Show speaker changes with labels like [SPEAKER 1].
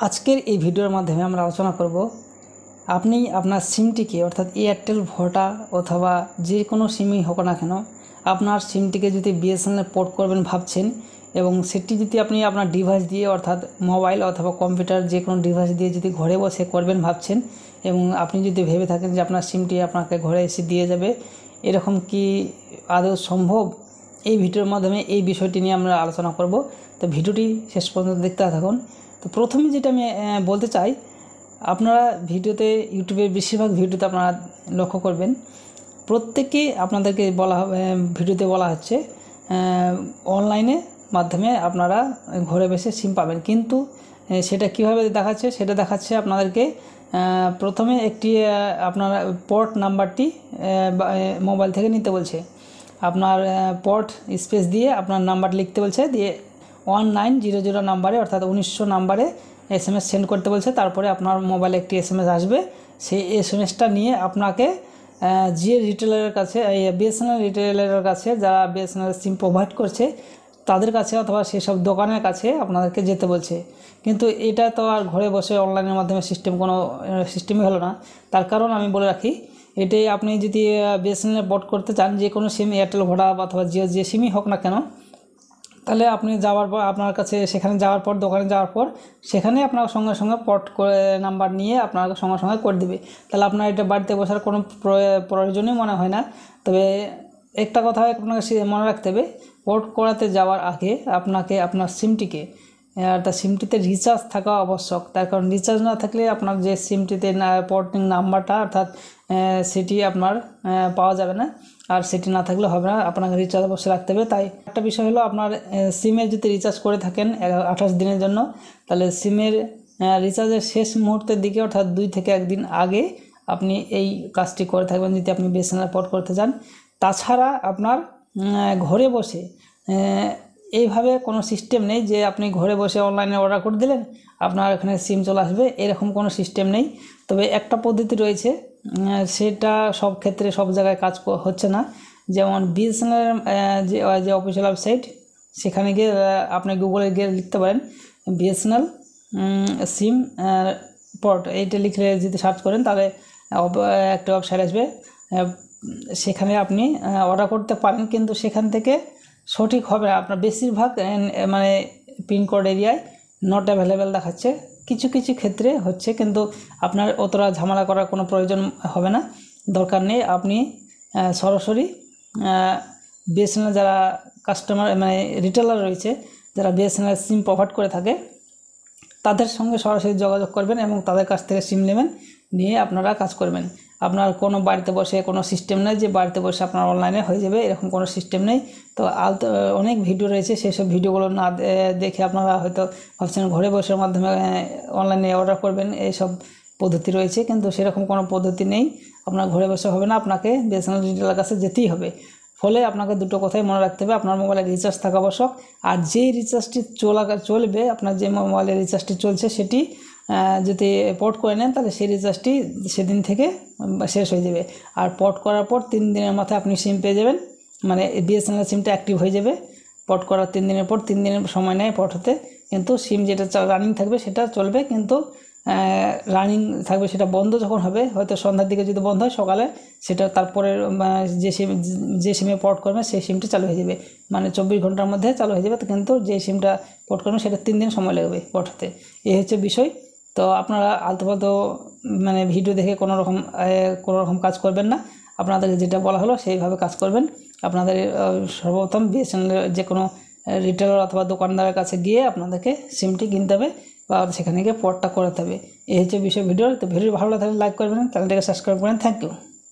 [SPEAKER 1] আজকের এই ভিডিওর মাধ্যমে আমরা আলোচনা করব আপনি আপনার সিমটিকে অর্থাৎ এয়ারটেল ভোডা অথবা যে কোনো সিমই হোক না কেন আপনার সিমটিকে যদি বিএসএনএল পোর্ট করবেন ভাবছেন এবং সেটি যদি আপনি আপনার ডিভাইস দিয়ে অর্থাৎ মোবাইল অথবা কম্পিউটার যে কোনো ডিভাইস দিয়ে যদি ঘরে বসে করবেন ভাবছেন এবং আপনি যদি ভেবে থাকেন যে আপনার সিমটি আপনাকে ঘরে এসে দিয়ে যাবে, এরকম কি আদৌ সম্ভব? এই ভিডিওর মাধ্যমে এই বিষয়টি নিয়ে আমরা আলোচনা করব। তো ভিডিওটি শেষ পর্যন্ত দেখতে থাকুন। তো প্রথমে যেটা আমি বলতে চাই, আপনারা ভিডিওতে ইউটিউবের বেশিরভাগ ভিডিওতে আপনারা লক্ষ্য করবেন প্রত্যেকেই আপনাদেরকে ভিডিওতে বলা হচ্ছে অনলাইনে মাধ্যমে আপনারা ঘরে বসে সিম পাবেন, কিন্তু সেটা কিভাবে দেখাচ্ছে সেটা দেখাচ্ছে আপনাদেরকে প্রথমে একটি আপনার পোর্ট নাম্বারটি মোবাইল থেকে নিতে বলছে, আপনার পোর্ট স্পেস দিয়ে আপনার নাম্বার লিখতে বলছে, দিয়ে 1900 নাম্বারে অর্থাৎ 1900 নাম্বারে SMS সেন্ড করতে বলছে। তারপরে আপনার মোবাইলে একটি SMS আসবে, সেই SMSটা নিয়ে আপনাকে যে রিটেলারের কাছে বিএসএনএল রিটেলারের কাছে যারা বিএসএনএল সিম প্রোভাইড করছে তাদের কাছে অথবা সেসব দোকানের কাছে আপনাদেরকে যেতে বলছে। কিন্তু এটা তো আর ঘরে বসে অনলাইনের মাধ্যমে কোনো সিস্টেমই হলো না। তার কারণ আমি বলে রাখি, এটাই আপনি যদি বিএসএনএল পোর্ট করতে চান যে কোনো সিম এয়ারটেল ভোডা অথবা জিও যে সিমই হোক না কেন, তাহলে আপনি যাওয়ার পর আপনার কাছে সেখানে যাওয়ার পর দোকানে যাওয়ার পর সেখানে আপনার সঙ্গে সঙ্গে পোর্ট করে নাম্বার নিয়ে আপনার সঙ্গে সঙ্গে করে দেবে। তাহলে আপনার এটা বাড়িতে বসার কোনো প্রয়োজনই মনে হয় না। তবে একটা কথা আপনাকে মনে রাখতে হবে, পোর্ট করাতে যাওয়ার আগে আপনাকে আপনার সিমটিকে তার সিমটিতে রিচার্জ থাকা আবশ্যক। তার কারণ রিচার্জ না থাকলে আপনার যে সিমটিতে পোর্টিং নাম্বারটা অর্থাৎ সেটি আপনার পাওয়া যাবে না, আর সেটি না থাকলে হবে না, আপনাকে রিচার্জ অবশ্যই রাখতে হবে। তাই একটা বিষয় হলো, আপনার সিমে যদি রিচার্জ করে থাকেন 28 দিনের জন্য, তাহলে সিমের রিচার্জের শেষ মুহূর্তের দিকে অর্থাৎ 2 থেকে 1 দিন আগে আপনি এই কাজটি করে থাকবেন যদি আপনি বিএসএনএল পোর্ট করতে চান। তাছাড়া আপনার ঘরে বসে এইভাবে কোনো সিস্টেম নেই যে আপনি ঘরে বসে অনলাইনে অর্ডার করে দিলেন আপনার এখানে সিম চলে আসবে, এরকম কোনো সিস্টেম নেই। তবে একটা পদ্ধতি রয়েছে, সেটা সব ক্ষেত্রে সব জায়গায় কাজ হচ্ছে না। যেমন বিএসএনএল যে অফিসিয়াল ওয়েবসাইট, সেখানে গিয়ে আপনি গুগলে গিয়ে লিখতে পারেন বিএসএনএল সিম পোর্ট, এইটা লিখলে যদি সার্চ করেন তাহলে একটা ওয়েবসাইট আসবে, সেখানে আপনি অর্ডার করতে পারেন। কিন্তু সেখান থেকে সঠিক হবে না, আপনার বেশিরভাগ মানে পিনকোড এরিয়ায় নট অ্যাভেলেবেল দেখাচ্ছে। কিছু কিছু ক্ষেত্রে হচ্ছে, কিন্তু আপনার অতটা ঝামেলা করার কোনো প্রয়োজন হবে না, দরকার নেই। আপনি সরাসরি বিএসএনএল যারা কাস্টমার মানে রিটেলার রয়েছে, যারা বিএসএনএল সিম প্রোভাইড করে থাকে তাদের সঙ্গে সরাসরি যোগাযোগ করবেন এবং তাদের কাছ থেকে সিম নেবেন, নিয়ে আপনারা কাজ করবেন। আপনার কোনো বাড়িতে বসে কোনো সিস্টেম নেই যে বাড়িতে বসে আপনার অনলাইনে হয়ে যাবে, এরকম কোনো সিস্টেম নেই। তো অনেক ভিডিও রয়েছে, সেসব ভিডিওগুলো না দেখে আপনারা হয়তো ভাবছেন ঘরে বসে মাধ্যমে অনলাইনে অর্ডার করবেন, এইসব পদ্ধতি রয়েছে, কিন্তু সেরকম কোনো পদ্ধতি নেই। আপনার ঘরে বসে হবে না, আপনাকে বিএসএনএল রিটেলারের কাছে যেতেই হবে। ফলে আপনাকে দুটো কথাই মনে রাখতে হবে, আপনার মোবাইলে রিচার্জ থাকা আবশ্যক, আর যেই রিচার্জটি চলবে আপনার যে মোবাইলে রিচার্জটি চলছে সেটি যদি পোর্ট করে নেন তাহলে সেই রিচার্জটি সেদিন থেকে শেষ হয়ে যাবে। আর পোর্ট করার পর 3 দিনের মাথায় আপনি সিম পেয়ে যাবেন, মানে বিএসএনএল সিমটা অ্যাক্টিভ হয়ে যাবে। পোর্ট করার 3 দিনের পর 3 দিনের সময় নেয় পোর্ট হতে, কিন্তু সিম যেটা রানিং থাকবে সেটা চলবে, কিন্তু রানিং থাকবে সেটা বন্ধ যখন হবে, হয়তো সন্ধ্যার দিকে যদি বন্ধ হয় সকালে সেটা তারপরে যে সিমে পোর্ট করবে সেই সিমটা চালু হয়ে যাবে, মানে 24 ঘন্টার মধ্যে চালু হয়ে যাবে। তো কিন্তু যে সিমটা পোর্ট করবে সেটা 3 দিন সময় লাগবে পোর্ট হতে, এই হচ্ছে বিষয়। তো আপনারা আলতোফালতু মানে ভিডিও দেখে কোনো রকম কাজ করবেন না, আপনাদের যেটা বলা হলো সেইভাবে কাজ করবেন। আপনাদের সর্বপ্রথম বিএসএনএল যে কোনো রিটেলার অথবা দোকানদারের কাছে গিয়ে আপনাদেরকে সিমটি কিনতে হবে বা সেখানে গিয়ে পোর্টটা করাতে হবে, এই হচ্ছে বিষয় ভিডিও। তো ভিডিও ভালো লাগলে লাইক করবেন, চ্যানেলটাকে সাবস্ক্রাইব করেন। Thank you.